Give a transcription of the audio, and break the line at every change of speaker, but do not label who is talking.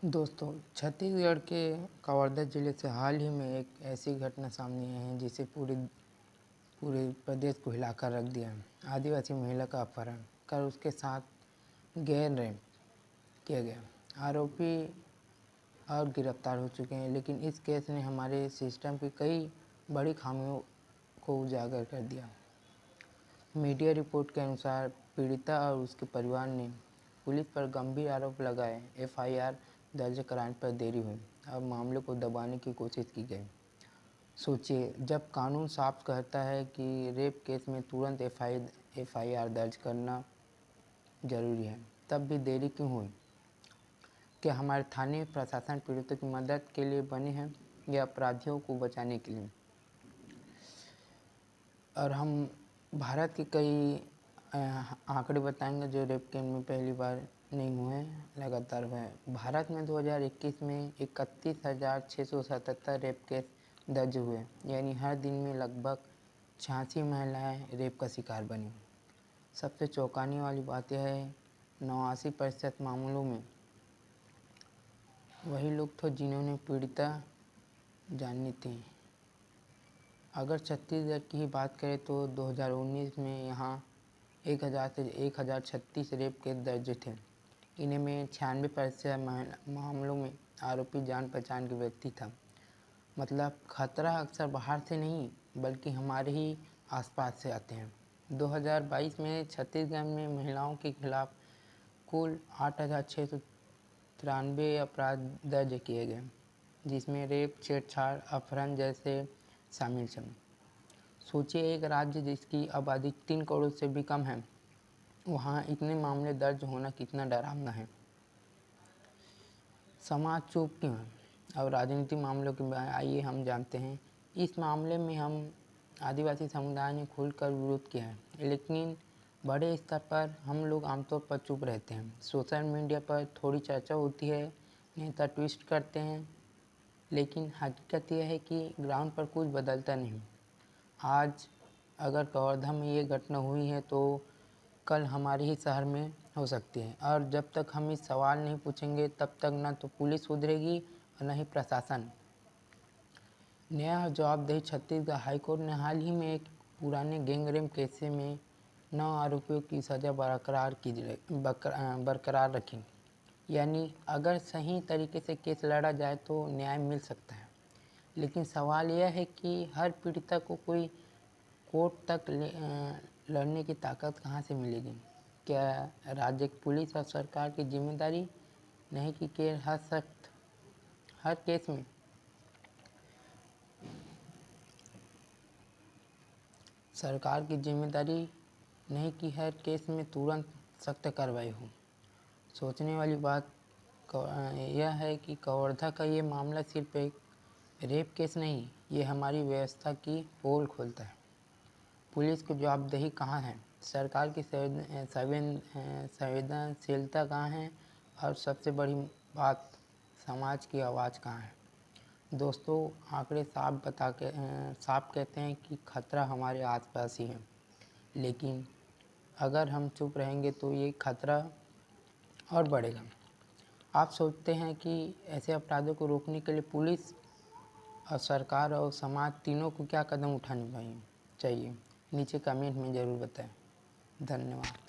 दोस्तों, छत्तीसगढ़ के कवर्धा जिले से हाल ही में एक ऐसी घटना सामने आई है जिसे पूरे पूरे प्रदेश को हिलाकर रख दिया है। आदिवासी महिला का अपहरण कर उसके साथ गैर रेप किया गया। आरोपी और गिरफ्तार हो चुके हैं, लेकिन इस केस ने हमारे सिस्टम की कई बड़ी खामियों को उजागर कर दिया। मीडिया रिपोर्ट के अनुसार पीड़िता और उसके परिवार ने पुलिस पर गंभीर आरोप लगाए। एफआईआर दर्ज कराने पर देरी हुई और मामले को दबाने की कोशिश की गई। सोचिए, जब कानून साफ कहता है कि रेप केस में तुरंत एफआईआर दर्ज करना जरूरी है, तब भी देरी क्यों हुई? क्या हमारे थाने प्रशासन पीड़ितों की मदद के लिए बने हैं या अपराधियों को बचाने के लिए? और हम भारत के कई आंकड़े बताएंगे जो रेप केस में पहली बार नहीं हुए हैं, लगातार हुए हैं। भारत में 2021 में 31,677 रेप केस दर्ज हुए, यानी हर दिन में लगभग 86 महिलाएं रेप का शिकार बनी। सबसे चौंकाने वाली बात यह है, 89% मामलों में वही लोग थे जिन्होंने पीड़िता जाननी थी। अगर छत्तीसगढ़ की ही बात करें तो 2019 में यहाँ 1000 से 1036 रेप केस दर्ज थे। इन्हीं में 96% मामलों में आरोपी जान पहचान के व्यक्ति था। मतलब खतरा अक्सर बाहर से नहीं बल्कि हमारे ही आसपास से आते हैं। 2022 में छत्तीसगढ़ में महिलाओं के खिलाफ कुल 8693 अपराध दर्ज किए गए, जिसमें रेप, छेड़छाड़, अपहरण जैसे शामिल हैं। सोचिए, एक राज्य जिसकी आबादी 3 करोड़ से भी कम है, वहाँ इतने मामले दर्ज होना कितना डरावना है। समाज चुप क्यों है? और राजनीतिक मामलों के आइए हम जानते हैं। इस मामले में हम आदिवासी समुदाय ने खुलकर विरोध किया है, लेकिन बड़े स्तर पर हम लोग आमतौर पर चुप रहते हैं। सोशल मीडिया पर थोड़ी चर्चा होती है, नेता ट्वीट करते हैं, लेकिन हकीकत यह है कि ग्राउंड पर कुछ बदलता नहीं। आज अगर कवर्धा में ये घटना हुई है तो कल हमारे ही शहर में हो सकती है, और जब तक हम इस सवाल नहीं पूछेंगे तब तक ना तो पुलिस सुधरेगी और न ही प्रशासन। न्याय और जवाबदेही। छत्तीसगढ़ हाईकोर्ट ने हाल ही में एक पुराने गैंगरेप केस में 9 आरोपियों की सज़ा बरकरार रखी। यानी अगर सही तरीके से केस लड़ा जाए तो न्याय मिल सकता है। लेकिन सवाल यह है कि हर पीड़िता को कोई कोर्ट तक लड़ने की ताकत कहाँ से मिलेगी? क्या राज्य पुलिस और सरकार की जिम्मेदारी नहीं कि हर केस में सरकार की जिम्मेदारी नहीं कि हर केस में तुरंत सख्त कार्रवाई हो? सोचने वाली बात यह है कि कवर्धा का ये मामला सिर्फ एक रेप केस नहीं, ये हमारी व्यवस्था की पोल खोलता है। पुलिस की जवाबदेही कहाँ है? सरकार की संवेदनशीलता कहाँ है? और सबसे बड़ी बात, समाज की आवाज़ कहाँ है? दोस्तों, आंकड़े साफ कहते हैं कि खतरा हमारे आसपास ही है, लेकिन अगर हम चुप रहेंगे तो ये खतरा और बढ़ेगा। आप सोचते हैं कि ऐसे अपराधों को रोकने के लिए पुलिस और सरकार और समाज तीनों को क्या कदम उठाने चाहिए? नीचे कमेंट में ज़रूर बताएं। धन्यवाद।